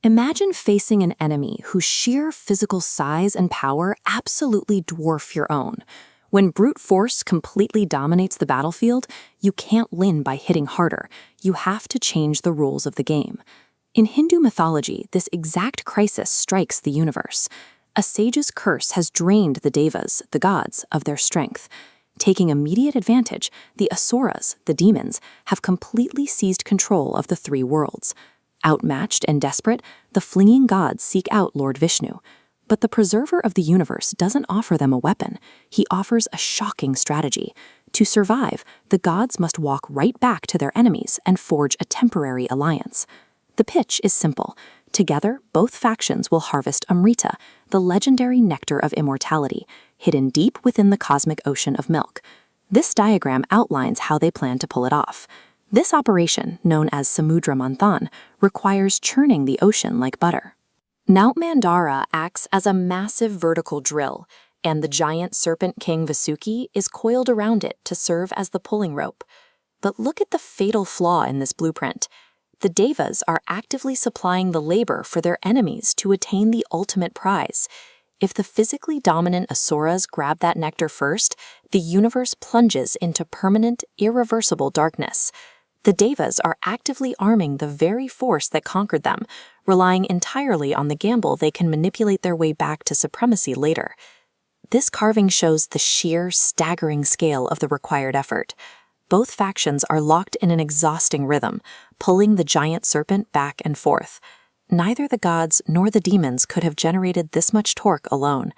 Imagine facing an enemy whose sheer physical size and power absolutely dwarf your own. When brute force completely dominates the battlefield, you can't win by hitting harder. You have to change the rules of the game. In Hindu mythology, this exact crisis strikes the universe. A sage's curse has drained the Devas, the gods, of their strength. Taking immediate advantage, the Asuras, the demons, have completely seized control of the three worlds. Outmatched and desperate, the fleeing gods seek out Lord Vishnu. But the preserver of the universe doesn't offer them a weapon. He offers a shocking strategy. To survive, the gods must walk right back to their enemies and forge a temporary alliance. The pitch is simple. Together, both factions will harvest Amrita, the legendary nectar of immortality, hidden deep within the cosmic ocean of milk. This diagram outlines how they plan to pull it off. This operation, known as Samudra Manthan, requires churning the ocean like butter. Now Mandara acts as a massive vertical drill, and the giant serpent king Vasuki is coiled around it to serve as the pulling rope. But look at the fatal flaw in this blueprint. The Devas are actively supplying the labor for their enemies to attain the ultimate prize. If the physically dominant Asuras grab that nectar first, the universe plunges into permanent, irreversible darkness. The Devas are actively arming the very force that conquered them, relying entirely on the gamble they can manipulate their way back to supremacy later. This carving shows the sheer, staggering scale of the required effort. Both factions are locked in an exhausting rhythm, pulling the giant serpent back and forth. Neither the gods nor the demons could have generated this much torque alone.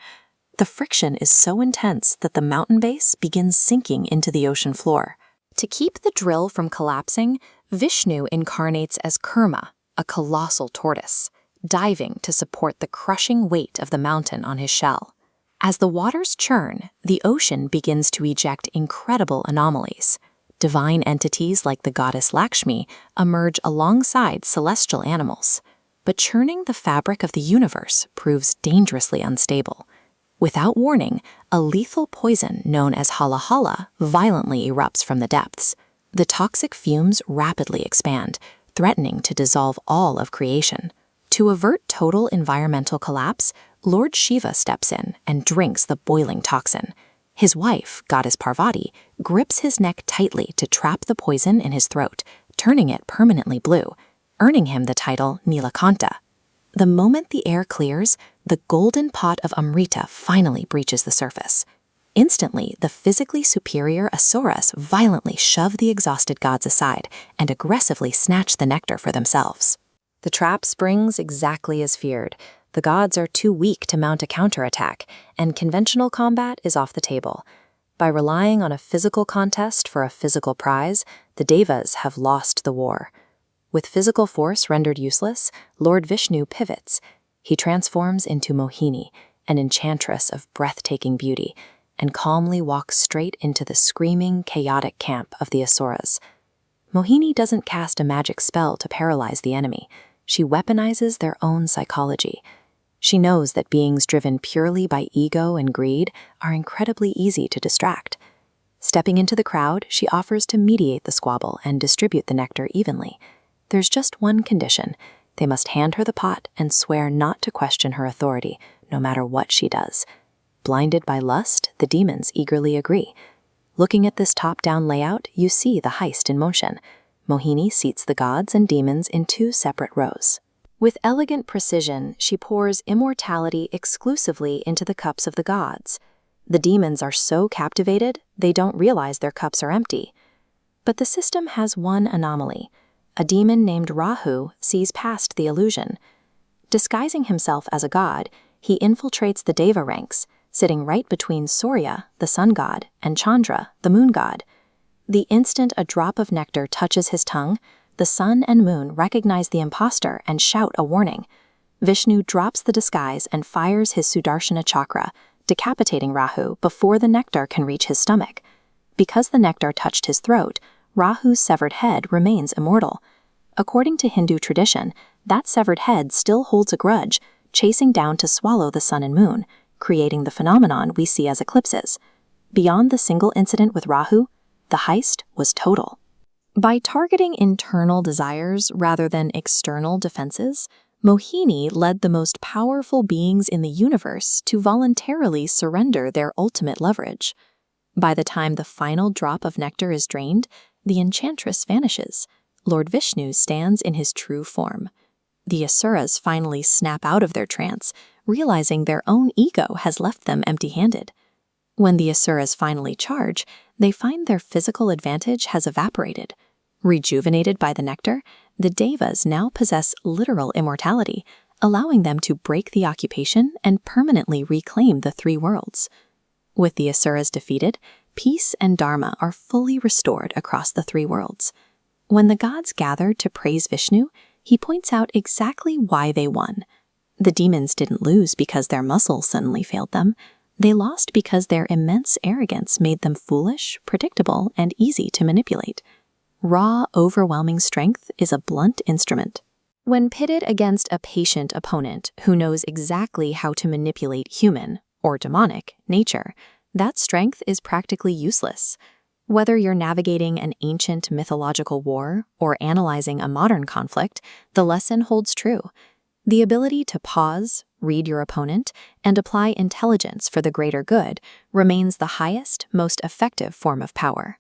The friction is so intense that the mountain base begins sinking into the ocean floor. To keep the drill from collapsing, Vishnu incarnates as Kurma, a colossal tortoise, diving to support the crushing weight of the mountain on his shell. As the waters churn, the ocean begins to eject incredible anomalies. Divine entities like the goddess Lakshmi emerge alongside celestial animals. But churning the fabric of the universe proves dangerously unstable. Without warning, a lethal poison known as Halahala violently erupts from the depths. The toxic fumes rapidly expand, threatening to dissolve all of creation. To avert total environmental collapse, Lord Shiva steps in and drinks the boiling toxin. His wife, goddess Parvati, grips his neck tightly to trap the poison in his throat, turning it permanently blue, earning him the title Nilakanta. The moment the air clears, the golden pot of Amrita finally breaches the surface. Instantly, the physically superior Asuras violently shove the exhausted gods aside and aggressively snatch the nectar for themselves. The trap springs exactly as feared. The gods are too weak to mount a counterattack, and conventional combat is off the table. By relying on a physical contest for a physical prize, the Devas have lost the war. With physical force rendered useless, Lord Vishnu pivots. He transforms into Mohini, an enchantress of breathtaking beauty, and calmly walks straight into the screaming, chaotic camp of the Asuras. Mohini doesn't cast a magic spell to paralyze the enemy. She weaponizes their own psychology. She knows that beings driven purely by ego and greed are incredibly easy to distract. Stepping into the crowd, she offers to mediate the squabble and distribute the nectar evenly. There's just one condition. They must hand her the pot and swear not to question her authority, no matter what she does. Blinded by lust, the demons eagerly agree. Looking at this top-down layout, you see the heist in motion. Mohini seats the gods and demons in two separate rows. With elegant precision, she pours immortality exclusively into the cups of the gods. The demons are so captivated, they don't realize their cups are empty. But the system has one anomaly. A demon named Rahu sees past the illusion. Disguising himself as a god, he infiltrates the Deva ranks, sitting right between Surya, the sun god, and Chandra, the moon god. The instant a drop of nectar touches his tongue, the sun and moon recognize the impostor and shout a warning. Vishnu drops the disguise and fires his Sudarshana chakra, decapitating Rahu before the nectar can reach his stomach. Because the nectar touched his throat, Rahu's severed head remains immortal. According to Hindu tradition, that severed head still holds a grudge, chasing down to swallow the sun and moon, creating the phenomenon we see as eclipses. Beyond the single incident with Rahu, the heist was total. By targeting internal desires rather than external defenses, Mohini led the most powerful beings in the universe to voluntarily surrender their ultimate leverage. By the time the final drop of nectar is drained, the enchantress vanishes. Lord Vishnu stands in his true form. The Asuras finally snap out of their trance, realizing their own ego has left them empty-handed. When the Asuras finally charge, they find their physical advantage has evaporated. Rejuvenated by the nectar, the Devas now possess literal immortality, allowing them to break the occupation and permanently reclaim the three worlds. With the Asuras defeated, peace and Dharma are fully restored across the three worlds. When the gods gather to praise Vishnu, he points out exactly why they won. The demons didn't lose because their muscles suddenly failed them. They lost because their immense arrogance made them foolish, predictable, and easy to manipulate. Raw, overwhelming strength is a blunt instrument. When pitted against a patient opponent who knows exactly how to manipulate human, or demonic, nature, that strength is practically useless. Whether you're navigating an ancient mythological war or analyzing a modern conflict, the lesson holds true. The ability to pause, read your opponent, and apply intelligence for the greater good remains the highest, most effective form of power.